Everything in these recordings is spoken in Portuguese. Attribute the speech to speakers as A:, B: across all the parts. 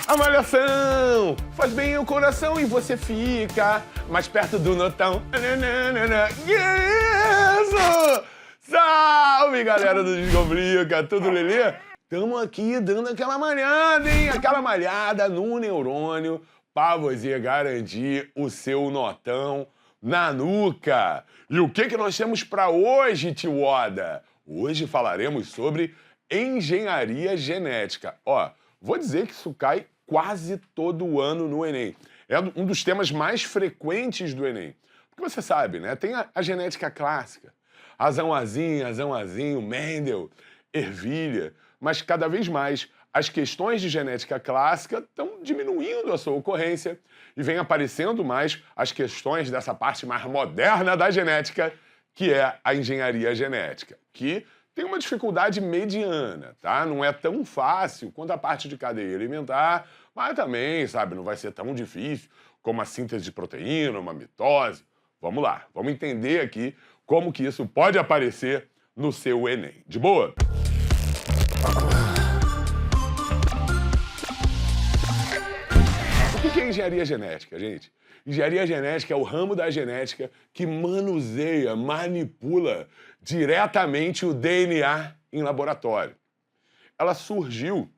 A: A malhação faz bem ao coração e você fica mais perto do notão. Isso! Salve, galera do Descomplica, tudo lelê? Tamo aqui dando aquela malhada, hein? Aquela malhada no neurônio pra você garantir o seu notão na nuca. E o que nós temos pra hoje, tio Oda? Hoje falaremos sobre engenharia genética. Ó, vou dizer que isso cai quase todo ano no Enem. É um dos temas mais frequentes do Enem. Porque você sabe, né? Tem a genética clássica. Azão Azinho, Mendel, ervilha. Mas cada vez mais as questões de genética clássica estão diminuindo a sua ocorrência e vem aparecendo mais as questões dessa parte mais moderna da genética, que é a engenharia genética, que tem uma dificuldade mediana, tá? Não é tão fácil quanto a parte de cadeia alimentar, mas também, sabe, não vai ser tão difícil como a síntese de proteína, uma mitose. Vamos lá, vamos entender aqui como que isso pode aparecer no seu Enem. De boa? O que é engenharia genética, gente? Engenharia genética é o ramo da genética que manuseia, manipula diretamente o DNA em laboratório. Ela surgiu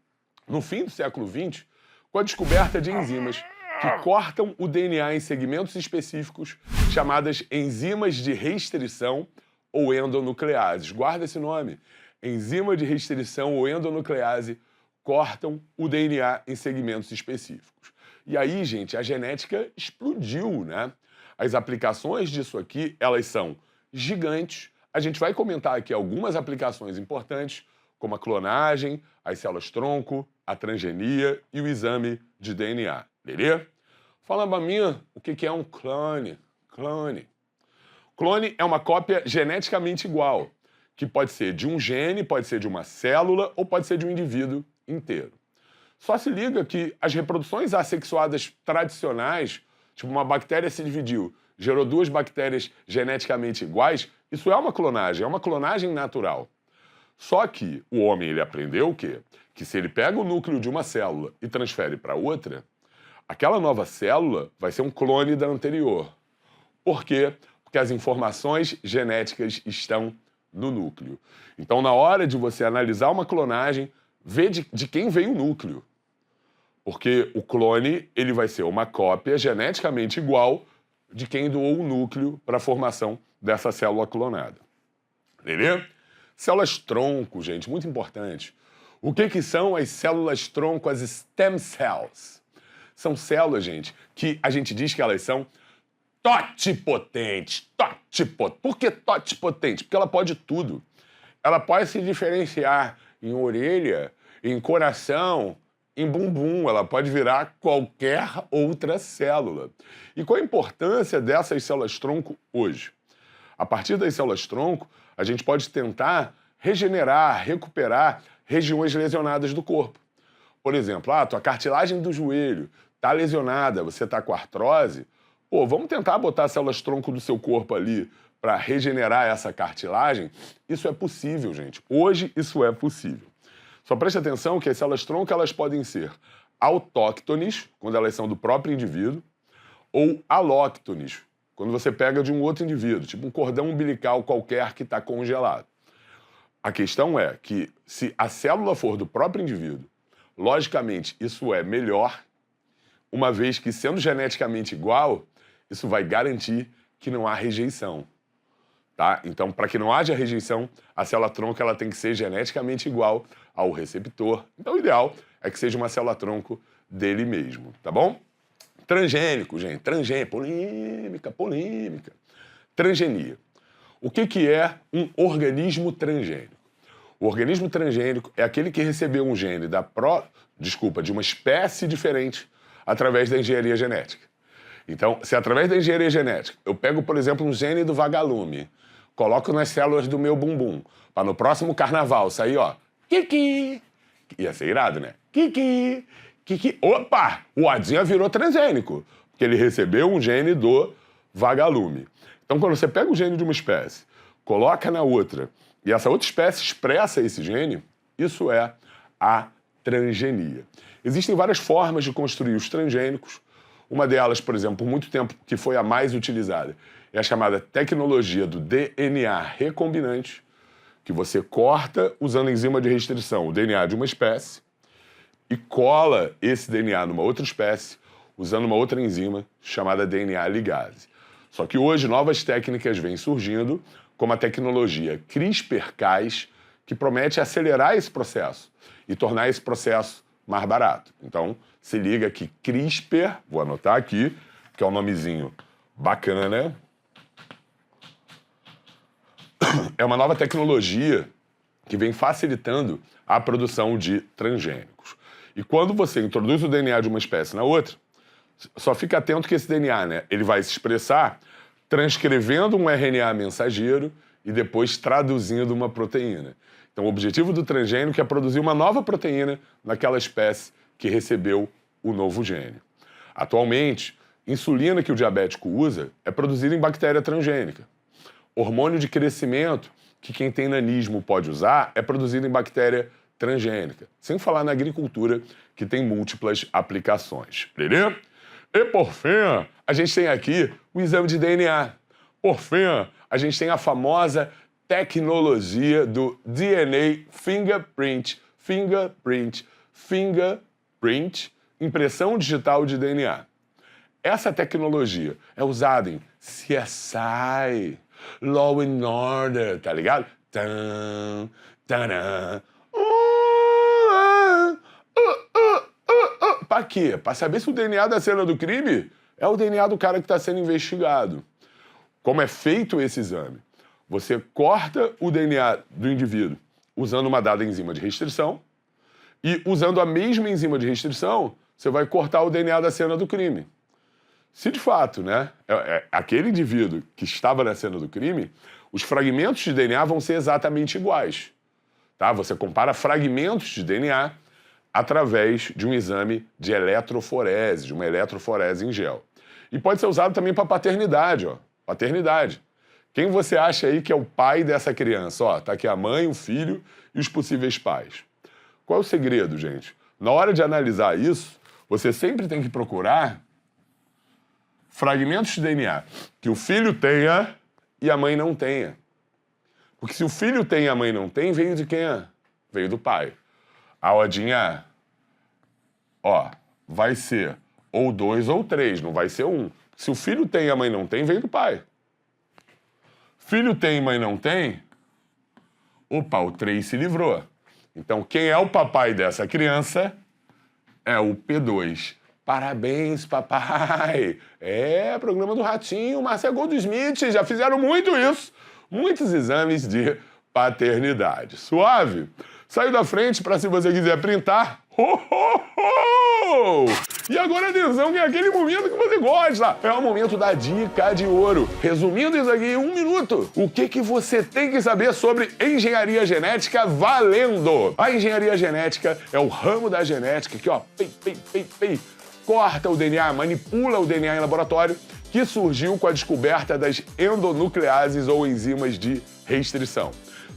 A: no fim do século XX com a descoberta de enzimas que cortam o DNA em segmentos específicos chamadas enzimas de restrição ou endonucleases. Guarda esse nome. Enzima de restrição ou endonuclease cortam o DNA em segmentos específicos. E aí, gente, a genética explodiu, né? As aplicações disso aqui, elas são gigantes. A gente vai comentar aqui algumas aplicações importantes, como a clonagem, as células-tronco, a transgenia e o exame de DNA. Beleza? Fala pra mim o que é um clone. Clone é uma cópia geneticamente igual, que pode ser de um gene, pode ser de uma célula ou pode ser de um indivíduo inteiro. Só se liga que as reproduções assexuadas tradicionais, tipo uma bactéria se dividiu, gerou duas bactérias geneticamente iguais, isso é uma clonagem natural. Só que o homem ele aprendeu o quê? Que se ele pega o núcleo de uma célula e transfere para outra, aquela nova célula vai ser um clone da anterior. Por quê? Porque as informações genéticas estão no núcleo. Então, na hora de você analisar uma clonagem, vê de quem veio o núcleo. Porque o clone ele vai ser uma cópia geneticamente igual de quem doou o núcleo para a formação dessa célula clonada. Beleza? Células-tronco, gente, muito importante. O que são as células-tronco, as stem cells? São células, gente, que a gente diz que elas são totipotentes. Por que totipotente? Porque ela pode tudo. Ela pode se diferenciar em orelha, em coração, em bumbum. Ela pode virar qualquer outra célula. E qual a importância dessas células-tronco hoje? A partir das células-tronco, a gente pode tentar regenerar, recuperar regiões lesionadas do corpo. Por exemplo, tua cartilagem do joelho está lesionada, você está com artrose, vamos tentar botar células-tronco do seu corpo ali para regenerar essa cartilagem? Isso é possível, gente. Hoje isso é possível. Só preste atenção que as células-tronco elas podem ser autóctones, quando elas são do próprio indivíduo, ou alóctones, quando você pega de um outro indivíduo, tipo um cordão umbilical qualquer que está congelado. A questão é que se a célula for do próprio indivíduo, logicamente isso é melhor, uma vez que sendo geneticamente igual, isso vai garantir que não há rejeição. Tá? Então, para que não haja rejeição, a célula-tronco ela tem que ser geneticamente igual ao receptor. Então, o ideal é que seja uma célula-tronco dele mesmo, tá bom? Transgênico, gente. Polêmica. Transgenia. O que é um organismo transgênico? O organismo transgênico é aquele que recebeu um gene de uma espécie diferente através da engenharia genética. Então, se através da engenharia genética eu pego, por exemplo, um gene do vagalume, coloco nas células do meu bumbum, para no próximo carnaval sair, Kiki! Ia ser irado, né? Kiki! Opa! O Adinha virou transgênico, porque ele recebeu um gene do vagalume. Então, quando você pega o gene de uma espécie, coloca na outra, e essa outra espécie expressa esse gene, isso é a transgenia. Existem várias formas de construir os transgênicos. Uma delas, por exemplo, por muito tempo, que foi a mais utilizada, é a chamada tecnologia do DNA recombinante, que você corta usando enzima de restrição o DNA de uma espécie e cola esse DNA numa outra espécie usando uma outra enzima chamada DNA ligase. Só que hoje novas técnicas vêm surgindo, como a tecnologia CRISPR-Cas, que promete acelerar esse processo e tornar esse processo mais barato. Então, se liga que CRISPR, vou anotar aqui, que é um nomezinho bacana, é uma nova tecnologia que vem facilitando a produção de transgênicos. E quando você introduz o DNA de uma espécie na outra, só fica atento que esse DNA, ele vai se expressar transcrevendo um RNA mensageiro e depois traduzindo uma proteína. Então, o objetivo do transgênico é produzir uma nova proteína naquela espécie que recebeu o novo gene. Atualmente, insulina que o diabético usa é produzida em bactéria transgênica. Hormônio de crescimento, que quem tem nanismo pode usar, é produzido em bactéria transgênica. Sem falar na agricultura, que tem múltiplas aplicações. Beleza? E por fim, a gente tem aqui o exame de DNA. Por fim, a gente tem a famosa tecnologia do DNA fingerprint, impressão digital de DNA. Essa tecnologia é usada em CSI, Law and Order, tá ligado? Pra quê? Pra saber se o DNA da cena do crime é o DNA do cara que está sendo investigado. Como é feito esse exame? Você corta o DNA do indivíduo usando uma dada enzima de restrição e, usando a mesma enzima de restrição, você vai cortar o DNA da cena do crime. Se de fato, aquele indivíduo que estava na cena do crime, os fragmentos de DNA vão ser exatamente iguais. Tá? Você compara fragmentos de DNA através de um exame de eletroforese, de uma eletroforese em gel. E pode ser usado também para paternidade, paternidade. Quem você acha aí que é o pai dessa criança? Tá aqui a mãe, o filho e os possíveis pais. Qual é o segredo, gente? Na hora de analisar isso, você sempre tem que procurar fragmentos de DNA que o filho tenha e a mãe não tenha. Porque se o filho tem e a mãe não tem, veio de quem? Veio do pai. A odinha, vai ser ou 2 ou 3, não vai ser 1. Se o filho tem e a mãe não tem, veio do pai. Filho tem e mãe não tem, o 3 se livrou. Então, quem é o papai dessa criança é o P2. Parabéns, papai! Programa do Ratinho, Márcia Goldsmith, já fizeram muito isso. Muitos exames de paternidade. Suave? Saiu da frente para se você quiser printar. E agora atenção, que é aquele momento que você gosta. É o momento da dica de ouro. Resumindo isso aqui em 1 minuto. O que você tem que saber sobre engenharia genética valendo? A engenharia genética é o ramo da genética que, corta o DNA, manipula o DNA em laboratório, que surgiu com a descoberta das endonucleases ou enzimas de restrição.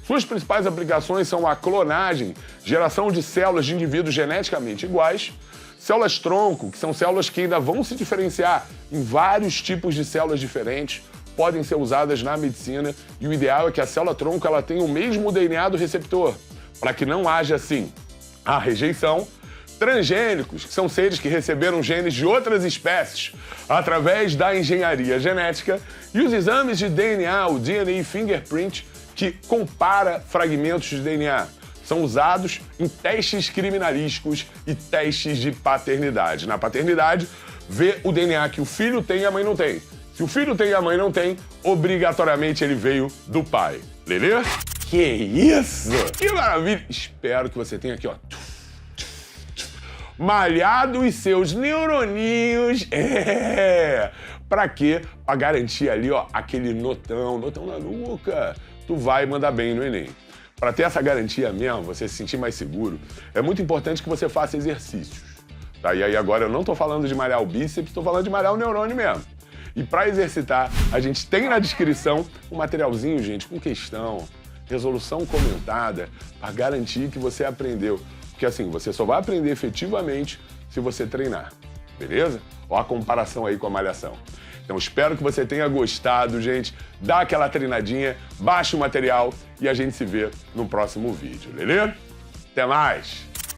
A: Suas principais aplicações são a clonagem, geração de células de indivíduos geneticamente iguais, células-tronco, que são células que ainda vão se diferenciar em vários tipos de células diferentes, podem ser usadas na medicina, e o ideal é que a célula-tronco ela tenha o mesmo DNA do receptor, para que não haja, assim, a rejeição. Transgênicos, que são seres que receberam genes de outras espécies através da engenharia genética, e os exames de DNA, o DNA fingerprint, que compara fragmentos de DNA. São usados em testes criminalísticos e testes de paternidade. Na paternidade, vê o DNA que o filho tem e a mãe não tem. Se o filho tem e a mãe não tem, obrigatoriamente ele veio do pai. Beleza? Que isso! Que maravilha! Espero que você tenha aqui, malhado os seus neuroninhos. Pra quê? Pra garantir ali, aquele notão na nuca. Tu vai mandar bem no Enem. Para ter essa garantia mesmo, você se sentir mais seguro, é muito importante que você faça exercícios. Tá? E aí agora eu não tô falando de malhar o bíceps, tô falando de malhar o neurônio mesmo. E para exercitar, a gente tem na descrição um materialzinho, gente, com questão, resolução comentada, para garantir que você aprendeu. Porque Porque assim, você só vai aprender efetivamente se você treinar, beleza? Ó a comparação aí com a malhação. Então espero que você tenha gostado, gente. Dá aquela treinadinha, baixa o material e a gente se vê no próximo vídeo, beleza? Até mais!